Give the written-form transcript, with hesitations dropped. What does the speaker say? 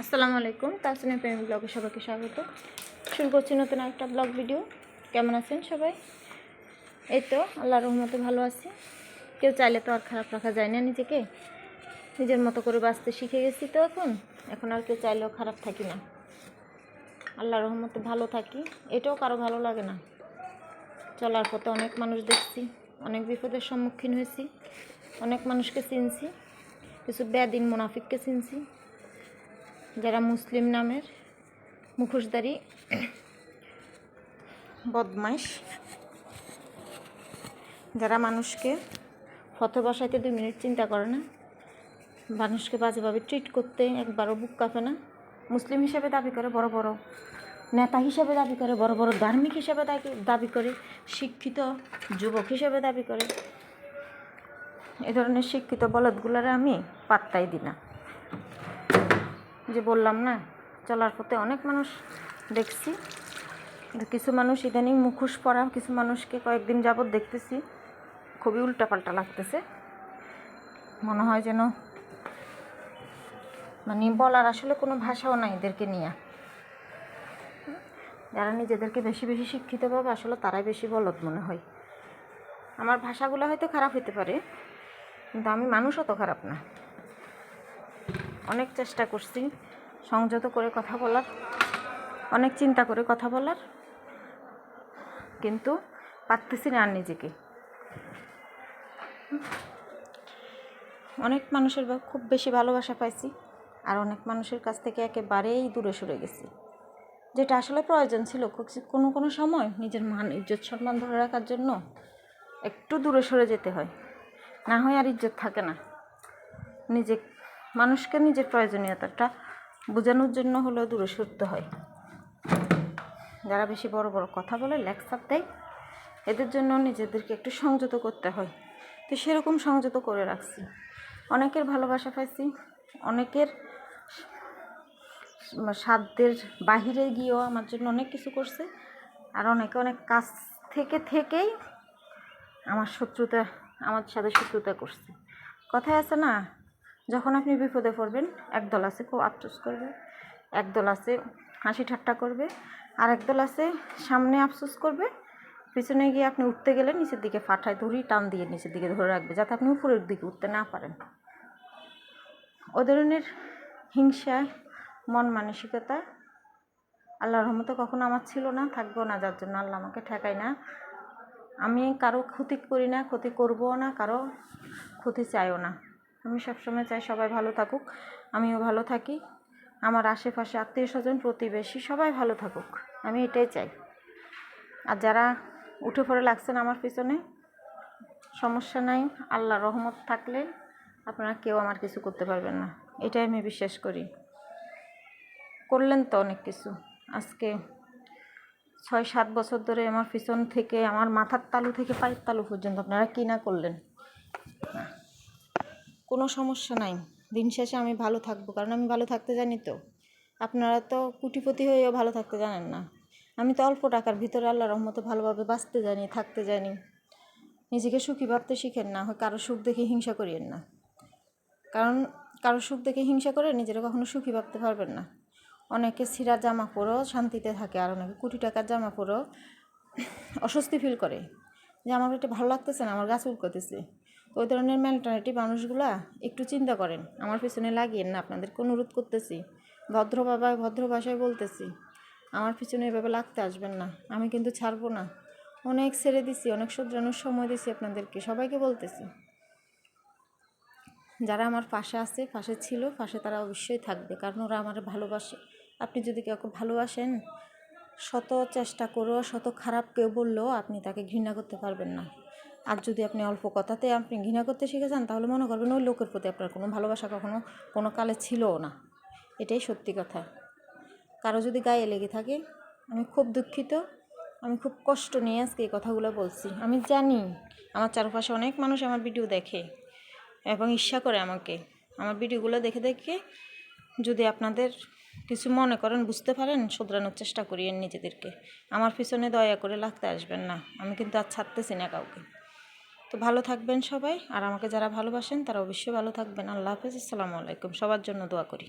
আসসালামু আলাইকুম, তাসনিয়া প্রেমী ব্লগে সবাইকে স্বাগত। শুরু করছি নতুন একটা ব্লগ ভিডিও। কেমন আছেন সবাই? এই তো আল্লাহর রহমতে ভালো আছি। কেউ চাইলে তো আর খারাপ রাখা যায় না নিজেকে। নিজের মতো করে বাঁচতে শিখে গেছি তো এখন আর কেউ চাইলেও খারাপ থাকি না। আল্লাহর রহমতে ভালো থাকি, এটাও কারো ভালো লাগে না। চলার পথে অনেক মানুষ দেখছি, অনেক বিপদের সম্মুখীন হয়েছি, অনেক মানুষকে চিনছি, কিছু বেদিন মুনাফিককে চিনছি, যারা মুসলিম নামের মুখোশধারী বদমাইশ, যারা মানুষকে পথে বসাইতে 2 মিনিট চিন্তা করে না, মানুষকে বাজেভাবে ট্রিট করতে একবারও বুক কাঁপে না। মুসলিম হিসেবে দাবি করে, বড় বড় নেতা হিসেবে দাবি করে, বড় বড় ধার্মিক হিসেবে দাবি করে, শিক্ষিত যুবক হিসেবে দাবি করে। এ ধরনের শিক্ষিত বলদগুলারে আমি পাত্তাই দিই না। যে বললাম না, চলার পথে অনেক মানুষ দেখছি, কিছু মানুষ ইদানিং মুখোশ পরা কিছু মানুষকে কয়েকদিন যাবৎ দেখতেছি, খুবই উল্টাপাল্টা লাগতেছে। মনে হয় যেন বলার আসলে কোনো ভাষাও নাই এদেরকে নিয়ে। যারা নিজেদেরকে বেশি বেশি শিক্ষিত ভাবে, আসলে তারাই বেশি বলদ মনে হয়। আমার ভাষাগুলো হয়তো খারাপ হতে পারে, কিন্তু আমি মানুষও তো খারাপ না। অনেক চেষ্টা করছি সংযত করে কথা বলার, অনেক চিন্তা করে কথা বলার, কিন্তু পারতেছি না আর নিজেকে। অনেক মানুষের খুব বেশি ভালোবাসা পাইছি, আর অনেক মানুষের কাছ থেকে একেবারেই দূরে সরে গেছি, যেটা আসলে প্রয়োজন ছিল। কোনো কোনো সময় নিজের মান ইজ্জত সম্মান ধরে রাখার জন্য একটু দূরে সরে যেতে হয়, না হয় আর ইজ্জত থাকে না। মানুষকে নিজের প্রয়োজনীয়তাটা বোঝানোর জন্য হলেও দূরে সরতে হয়। যারা বেশি বড় বড় কথা বলে, লেকচার দেয়, এদের জন্য নিজেদেরকে একটু সংযত করতে হয়। তো সেরকম সংযত করে রাখছি। অনেকের ভালোবাসা পাইছি, অনেকের সাধ্যের বাহিরে গিয়েও আমার জন্য অনেক কিছু করছে, আর অনেকে অনেক কাছ থেকেই আমার সাথে শত্রুতা করছে। কথায় আছে না, যখন আপনি বিপদে পড়বেন, একদল আছে খুব আফসোস করবে, একদল আছে হাসি ঠাট্টা করবে, আর একদল আছে সামনে আফসোস করবে, পিছনে গিয়ে আপনি উঠতে গেলে নিচের দিকে ফাটায় টান দিয়ে নিচের দিকে ধরে রাখবে, যাতে আপনি উপরের দিকে উঠতে না পারেন। ও ধরনের হিংসা মন মানসিকতা আল্লাহর রহমতে কখনো আমার ছিল না, থাকবেও না, যার জন্য আল্লাহ আমাকে ঠেকায় না। আমি কারো ক্ষতি করি না, ক্ষতি করবও না, কারো ক্ষতি চাইও না। আমি সবসময় চাই সবাই ভালো থাকুক, আমিও ভালো থাকি, আমার আশেপাশে আত্মীয় স্বজন প্রতিবেশী সবাই ভালো থাকুক, আমি এটাই চাই। আর যারা উঠে পড়ে লাগছেন আমার পিছনে, সমস্যা নাই, আল্লাহর রহমত থাকলে আপনারা কেউ আমার কিছু করতে পারবেন না, এটাই আমি বিশ্বাস করি। করলেন তো অনেক কিছু, আজকে 6-7 বছর ধরে আমার পিছন থেকে, আমার মাথার তালু থেকে পায়ের তালু পর্যন্ত আপনারা কি না করলেন। কোনো সমস্যা নাই, দিন শেষে আমি ভালো থাকবো, কারণ আমি ভালো থাকতে জানি। তো আপনারা তো কোটিপতি হয়েও ভালো থাকতে জানেন না। আমি তো অল্প টাকার ভিতরে আল্লাহর রহমতে ভালোভাবে বাঁচতে জানি, থাকতে জানি। নিজেকে সুখী ভাবতে শিখেন না, হয় কারো সুখ দেখে হিংসা করিয়েন না, কারণ কারো সুখ দেখে হিংসা করে নিজেরা কখনো সুখী ভাবতে পারবেন না। অনেকে ছিঁড়া জামা পরেও শান্তিতে থাকে, আর অনেকে কোটি টাকার জামা পরেও অস্বস্তি ফিল করে, যে আমার এটা ভালো লাগতেছে না, আমার গাছ উল্কাতেছে। ওই ধরনের মেন্টালিটি মানুষগুলা একটু চিন্তা করেন, আমার পিছনে লাগিয়েন না, আপনাদেরকে অনুরোধ করতেছি, ভদ্র ভাষায় বলতেছি, আমার পিছনে এভাবে লাগতে আসবেন না। আমি কিন্তু ছাড়বো না, অনেক ছেড়ে দিছি, অনেক শুধরানোর সময় দিছি আপনাদেরকে, সবাইকে বলতেছি। যারা আমার পাশে আছে, পাশে ছিল, পাশে তারা অবশ্যই থাকবে, কারণ ওরা আমার ভালোবাসে। আপনি যদি কাউকে ভালোবাসেন, শত চেষ্টা করেও, শত খারাপ কেউ বললেও আপনি তাকে ঘৃণা করতে পারবেন না। আর যদি আপনি অল্প কথাতে আপনি ঘৃণা করতে শিখে যান, তাহলে মনে করবেন ওই লোকের প্রতি আপনার কোনো ভালোবাসা কখনো কোনো কালে ছিলও না। এটাই সত্যি কথা। কারো যদি গায়ে লেগে থাকে, আমি খুব দুঃখিত, আমি খুব কষ্ট নিয়ে আজকে এই কথাগুলো বলছি। আমি জানি আমার চারপাশে অনেক মানুষ আমার ভিডিও দেখে এবং ঈর্ষা করে আমাকে। আমার ভিডিওগুলো দেখে দেখে যদি আপনাদের কিছু মনে করেন, বুঝতে পারেন, শুধরানোর চেষ্টা করিয়েন নিজেদেরকে। আমার পিছনে দয়া করে লাগতে আসবেন না, আমি কিন্তু আর ছাড়তেছি না কাউকে। তো ভালো থাকবেন সবাই, আর আমাকে যারা ভালোবাসেন তারা অবশ্যই ভালো থাকবেন। আল্লাহ হাফেজ, আসসালামু আলাইকুম। সবার জন্য দোয়া করি।